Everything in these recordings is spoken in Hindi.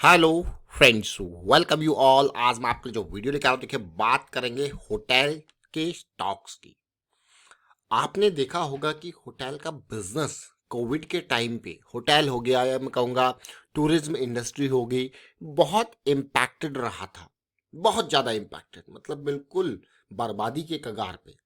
Hello friends, welcome you all. आज मैं आपके जो वीडियो लेकर आया हूं, देखिए बात करेंगे होटल के स्टॉक्स की। आपने देखा होगा कि होटल का बिजनेस कोविड के टाइम पे होटल हो गया या मैं कहूँगा टूरिज्म इंडस्ट्री हो गई, बहुत इम्पैक्टेड रहा था। बहुत ज़्यादा इम्पैक्टेड, मतलब बिल्कुल बर्बादी के कगार पे।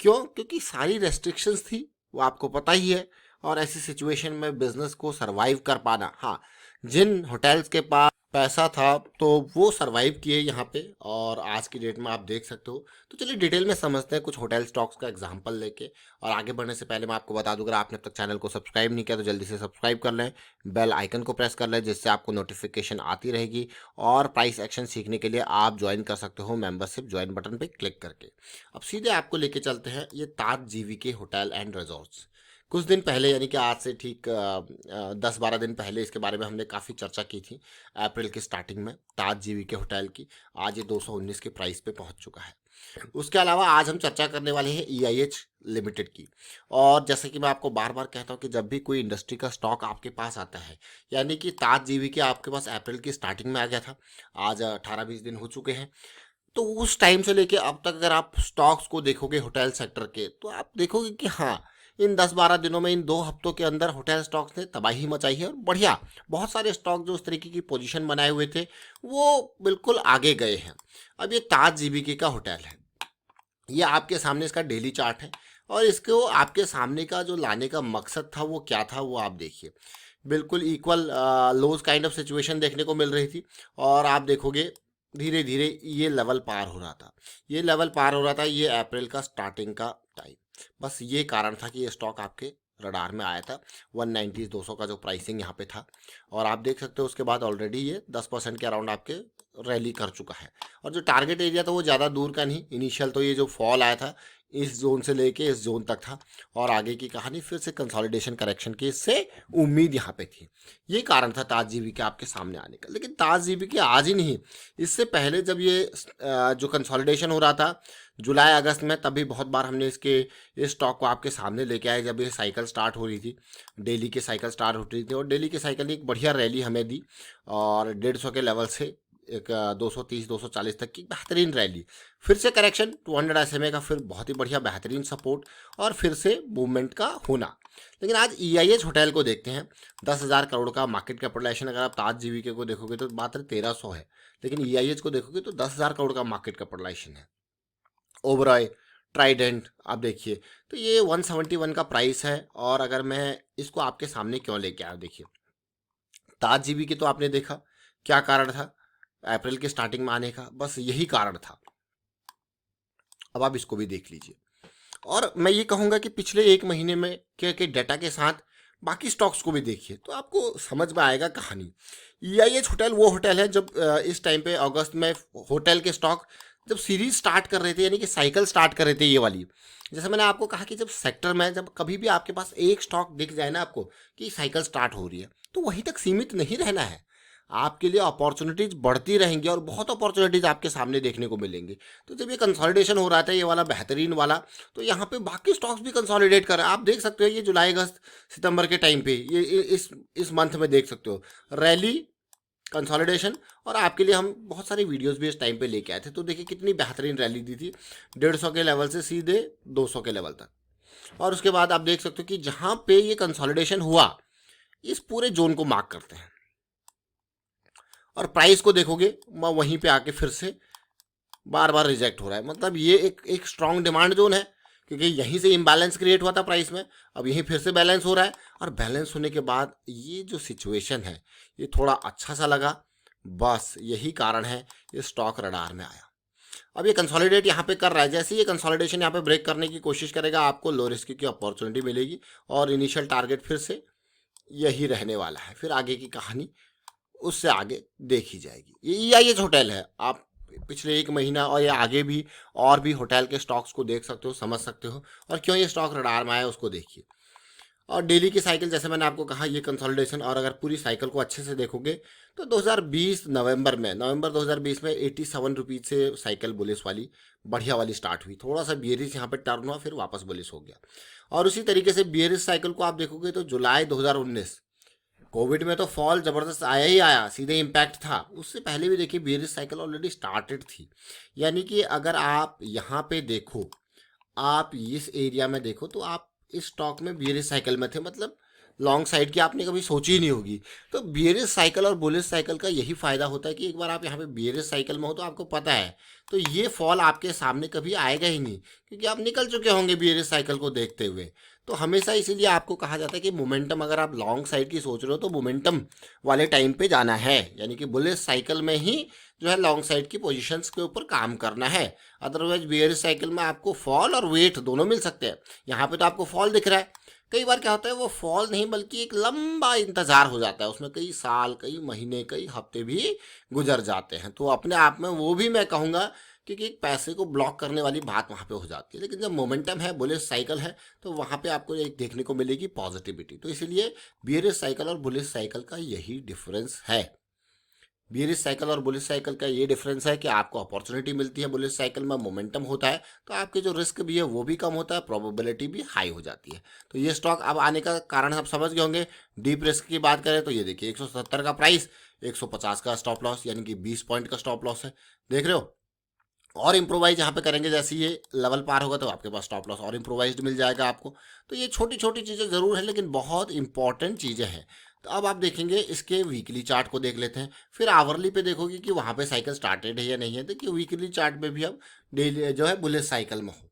क्यों? क्योंकि सारी रेस्ट्रिक्शंस थी, वो आपको पता ही है। और ऐसी सिचुएशन में बिजनेस को सरवाइव कर पाना, हाँ, जिन होटल्स के पास पैसा था तो वो सरवाइव किए यहाँ पे, और आज की डेट में आप देख सकते हो। तो चलिए डिटेल में समझते हैं कुछ होटल स्टॉक्स का एग्जांपल लेके। और आगे बढ़ने से पहले मैं आपको बता दूं, अगर आपने अब तक चैनल को सब्सक्राइब नहीं किया तो जल्दी से सब्सक्राइब कर लें, बेल आइकन को प्रेस कर लें, जिससे आपको नोटिफिकेशन आती रहेगी। और प्राइस एक्शन सीखने के लिए आप ज्वाइन कर सकते हो मेंबरशिप ज्वाइन बटन पे क्लिक करके। अब सीधे आपको लेके चलते हैं ये ताज जीवीके होटल एंड रिजॉर्ट्स। कुछ दिन पहले, यानी कि आज से ठीक 10-12 दिन पहले इसके बारे में हमने काफ़ी चर्चा की थी। अप्रैल की स्टार्टिंग में ताज जीवीके होटल की आज ये 219 के प्राइस पे पहुंच चुका है। उसके अलावा आज हम चर्चा करने वाले हैं ईआईएच लिमिटेड की। और जैसे कि मैं आपको बार बार कहता हूं कि जब भी कोई इंडस्ट्री का स्टॉक आपके पास आता है, यानी कि ताज जीवीके आपके पास अप्रैल की स्टार्टिंग में आ गया था, आज 18-20 दिन हो चुके हैं। तो उस टाइम से लेके अब तक अगर आप स्टॉक्स को देखोगे होटल सेक्टर के, तो आप देखोगे कि हाँ, इन 10-12 दिनों में, इन 2 हफ्तों के अंदर होटल स्टॉक्स ने तबाही मचाई है। और बढ़िया, बहुत सारे स्टॉक जो उस तरीके की पोजीशन बनाए हुए थे वो बिल्कुल आगे गए हैं। अब ये ताज जीबीके का होटल है, ये आपके सामने इसका डेली चार्ट है। और इसको आपके सामने का जो लाने का मकसद था वो क्या था, वो आप देखिए। बिल्कुल इक्वल लोज काइंड ऑफ सिचुएशन देखने को मिल रही थी। और आप देखोगे धीरे धीरे ये लेवल पार हो रहा था, ये लेवल पार हो रहा था, ये अप्रैल का स्टार्टिंग का टाइम। बस ये कारण था कि ये स्टॉक आपके रडार में आया था। 190 200 का जो प्राइसिंग यहाँ पे था। और आप देख सकते हो उसके बाद ऑलरेडी ये 10% के अराउंड आपके रैली कर चुका है। और जो टारगेट एरिया था वो ज़्यादा दूर का नहीं, इनिशियल तो ये जो फॉल आया था इस जोन से लेके इस जोन तक था। और आगे की कहानी फिर से कंसोलिडेशन करेक्शन की इससे उम्मीद यहाँ पे थी। ये कारण था ताज जीबी के आपके सामने आने का। लेकिन ताज जीबी के आज ही नहीं, इससे पहले जब ये जो कंसोलिडेशन हो रहा था जुलाई अगस्त में, तभी बहुत बार हमने इसके इस स्टॉक को आपके सामने लेके आए जब ये साइकिल स्टार्ट हो रही थी, डेली की साइकिल स्टार्ट हो रही थी। और डेली की साइकिल ने एक बढ़िया रैली हमें दी, और 150 के लेवल से एक 230 240 तक की बेहतरीन रैली। फिर से करेक्शन 200 SMA का, फिर बहुत ही बढ़िया बेहतरीन सपोर्ट, और फिर से मूवमेंट का होना। लेकिन आज ईआईएच होटल को देखते हैं। 10,000 करोड़ का मार्केट कैपिटलाइजेशन, अगर आप ताज जीवीके को देखोगे तो मात्र 1300 है, लेकिन ईआईएच को देखोगे तो 10,000 करोड़ का मार्केट कैपिटलाइजेशन है। ओबरॉय, ट्राइडेंट आप देखिए, तो ये 171 का प्राइस है। और अगर मैं इसको आपके सामने क्यों लेके आया, देखिए ताज जीबी की तो आपने देखा क्या कारण था अप्रैल के स्टार्टिंग में आने का, बस यही कारण था। अब आप इसको भी देख लीजिए। और मैं ये कहूँगा कि पिछले 1 महीने में के डाटा के साथ बाकी स्टॉक्स को भी देखिए तो आपको समझ में आएगा कहानी। ईआईएच होटल वो होटल है जब इस टाइम पे अगस्त में होटल के स्टॉक जब सीरीज स्टार्ट कर रहे थे, यानी कि साइकिल स्टार्ट कर रहे थे ये वाली। जैसे मैंने आपको कहा कि जब सेक्टर में जब कभी भी आपके पास एक स्टॉक दिख जाए ना आपको कि साइकिल स्टार्ट हो रही है, तो वहीं तक सीमित नहीं रहना है। आपके लिए अपॉर्चुनिटीज बढ़ती रहेंगी और बहुत अपॉर्चुनिटीज आपके सामने देखने को मिलेंगी। तो जब ये कंसोलिडेशन हो रहा था ये वाला बेहतरीन वाला, तो यहाँ पे बाकी स्टॉक्स भी कंसोलिडेट कर रहे हैं। आप देख सकते हो ये जुलाई अगस्त सितंबर के टाइम पे ये इस मंथ में देख सकते हो रैली, कंसोलिडेशन। और आपके लिए हम बहुत सारी वीडियोस भी इस टाइम पे लेके आए थे, तो देखिए कितनी बेहतरीन रैली दी थी 150 के लेवल से सीधे 200 के लेवल तक। और उसके बाद आप देख सकते हो कि जहाँ पे ये कंसोलिडेशन हुआ इस पूरे जोन को मार्क करते हैं। और प्राइस को देखोगे वहीं पे आके फिर से बार बार रिजेक्ट हो रहा है। मतलब ये एक स्ट्रॉन्ग डिमांड जोन है, क्योंकि यहीं से इम्बैलेंस क्रिएट हुआ था प्राइस में, अब यहीं फिर से बैलेंस हो रहा है। और बैलेंस होने के बाद ये जो सिचुएशन है ये थोड़ा अच्छा सा लगा, बस यही कारण है ये स्टॉक रडार में आया। अब ये कंसोलिडेट यहाँ पे कर रहा है, जैसे ये कंसोलिडेशन यहाँ पे ब्रेक करने की कोशिश करेगा आपको लो रिस्क की अपॉर्चुनिटी मिलेगी, और इनिशियल टारगेट फिर से यही रहने वाला है। फिर आगे की कहानी उससे आगे देखी जाएगी। ये ईआईएच होटल है, आप पिछले 1 महीना और या आगे भी और भी होटल के स्टॉक्स को देख सकते हो, समझ सकते हो, और क्यों ये स्टॉक रडार में आया उसको देखिए। और डेली की साइकिल जैसे मैंने आपको कहा ये कंसोलिडेशन, और अगर पूरी साइकिल को अच्छे से देखोगे तो 2020 नवंबर 2020 में 87 रुपीज से साइकिल बुलिस वाली बढ़िया वाली स्टार्ट हुई। थोड़ा सा बियरिश यहाँ पे टर्न हुआ, फिर वापस बुलिस हो गया। और उसी तरीके से बियरिश साइकिल को आप देखोगे तो जुलाई 2019 कोविड में तो फॉल जबरदस्त आया ही आया, सीधे इम्पैक्ट था। उससे पहले भी देखिए बियरिश साइकिल ऑलरेडी स्टार्टेड थी। यानी कि अगर आप यहाँ पे देखो, आप इस एरिया में देखो, तो आप इस स्टॉक में बियरिश साइकिल में थे, मतलब लॉन्ग साइड की आपने कभी सोची ही नहीं होगी। तो बियरिश साइकिल और बुलिश साइकिल का यही फायदा होता है कि एक बार आप यहाँ पे बियरिश साइकिल में हो तो आपको पता है, तो ये फॉल आपके सामने कभी आएगा ही नहीं, क्योंकि आप निकल चुके होंगे बियरिश साइकिल को देखते हुए। तो हमेशा इसीलिए आपको कहा जाता है कि मोमेंटम, अगर आप लॉन्ग साइड की सोच रहे हो तो मोमेंटम वाले टाइम पे जाना है, यानी कि बुलिश साइकिल में ही जो है लॉन्ग साइड की पोजीशंस के ऊपर काम करना है। अदरवाइज बियरिश साइकिल में आपको फॉल और वेट दोनों मिल सकते हैं। यहाँ पे तो आपको फॉल दिख रहा है, कई बार क्या होता है वो फॉल नहीं बल्कि एक लंबा इंतजार हो जाता है, उसमें कई साल, कई महीने, कई हफ्ते भी गुजर जाते हैं। तो अपने आप में वो भी मैं कहूँगा, क्योंकि एक पैसे को ब्लॉक करने वाली बात वहाँ पे हो जाती है। लेकिन जब मोमेंटम है, बुलिश साइकिल है, तो वहाँ पे आपको एक देखने को मिलेगी पॉजिटिविटी। तो इसीलिए बियरिश साइकिल और बुलिश साइकिल का यही डिफरेंस है। बियरिश साइकिल और बुलिश साइकिल का ये डिफरेंस है कि आपको अपॉर्चुनिटी मिलती है, बुलिश साइकिल में मोमेंटम होता है, तो आपके जो रिस्क भी है वो भी कम होता है, प्रोबेबिलिटी भी हाई हो जाती है। तो ये स्टॉक अब आने का कारण आप समझ गए होंगे। डीप रिस्क की बात करें तो ये देखिए 170 का प्राइस, 150 का स्टॉप लॉस, यानी कि 20 पॉइंट का स्टॉप लॉस है, देख रहे हो। और इम्प्रोवाइज यहाँ पे करेंगे, जैसे ये लेवल पार होगा तो आपके पास स्टॉप लॉस और इम्प्रोवाइज्ड मिल जाएगा आपको। तो ये छोटी छोटी चीज़ें ज़रूर है, लेकिन बहुत इंपॉर्टेंट चीज़ें हैं। तो अब आप देखेंगे, इसके वीकली चार्ट को देख लेते हैं, फिर आवरली पे देखोगे कि वहाँ पे साइकिल स्टार्टेड है या नहीं है। देखिए वीकली चार्ट में भी अब डेली जो है बुलिश साइकिल में हो,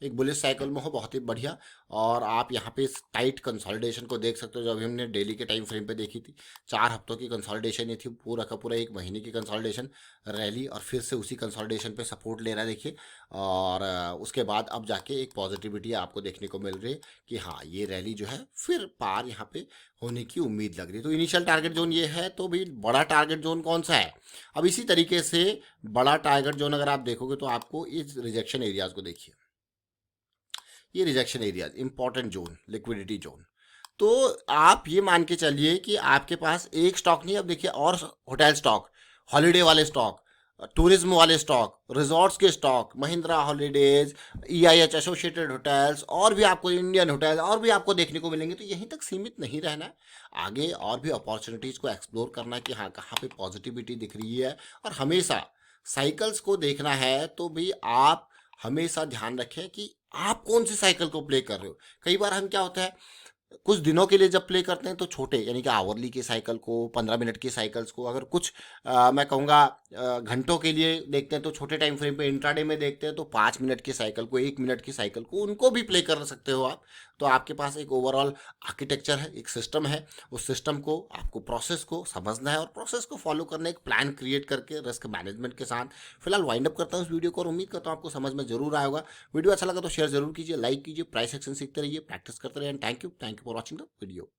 एक बुलिश साइकिल में हो, बहुत ही बढ़िया। और आप यहाँ पे इस टाइट कंसोलिडेशन को देख सकते हो, जो अभी हमने डेली के टाइम फ्रेम पे देखी थी। 4 हफ्तों की कंसोलिडेशन ये थी, पूरा का पूरा 1 महीने की कंसोलिडेशन रैली, और फिर से उसी कंसोलिडेशन पे सपोर्ट ले रहा है देखिए। और उसके बाद अब जाके एक पॉजिटिविटी आपको देखने को मिल रही है कि हाँ, ये रैली जो है फिर पार यहाँ पे होने की उम्मीद लग रही है। तो इनिशियल टारगेट जोन ये है, तो भाई बड़ा टारगेट जोन कौन सा है। अब इसी तरीके से बड़ा टारगेट जोन अगर आप देखोगे तो आपको इस रिजेक्शन एरियाज को देखिए, ये rejection areas, important zone, liquidity zone. तो आप ये मान के चलिए कि आपके पास एक स्टॉक नहीं, अब देखिए और होटल स्टॉक, हॉलीडे वाले स्टॉक, टूरिज्म वाले स्टॉक, रिजॉर्ट्स के stock, Mahindra holidays, EIH associated hotels, और भी आपको इंडियन होटल और भी आपको देखने को मिलेंगे। तो यहीं तक सीमित नहीं रहना है, आगे और भी अपॉर्चुनिटीज़ को एक्सप्लोर करना है कि हाँ कहाँ पे पॉजिटिविटी दिख रही है। और हमेशा साइकिल्स को देखना है, तो भी आप हमेशा ध्यान रखें कि आप कौन सी साइकिल को प्ले कर रहे हो। कई बार हम क्या होता है, कुछ दिनों के लिए जब प्ले करते हैं तो छोटे, यानी कि आवरली की साइकिल को, 15 मिनट की साइकिल्स को, अगर कुछ मैं कहूँगा घंटों के लिए देखते हैं तो छोटे टाइम फ्रेम पे इंट्राडे में देखते हैं तो 5 मिनट की साइकिल को, 1 मिनट की साइकिल को, उनको भी प्ले कर सकते हो आप। तो आपके पास एक ओवरऑल आर्किटेक्चर है, एक सिस्टम है, उस सिस्टम को आपको, प्रोसेस को समझना है और प्रोसेस को फॉलो करना, एक प्लान क्रिएट करके रिस्क मैनेजमेंट के साथ। फिलहाल वाइंड अप करता हूँ इस वीडियो को, और उम्मीद करता हूँ आपको समझ में जरूर आया होगा। वीडियो अच्छा लगा तो शेयर जरूर कीजिए, लाइक कीजिए, प्राइस एक्शन सीखते रहिए, प्रैक्टिस करते रहिए। And thank you for watching the video.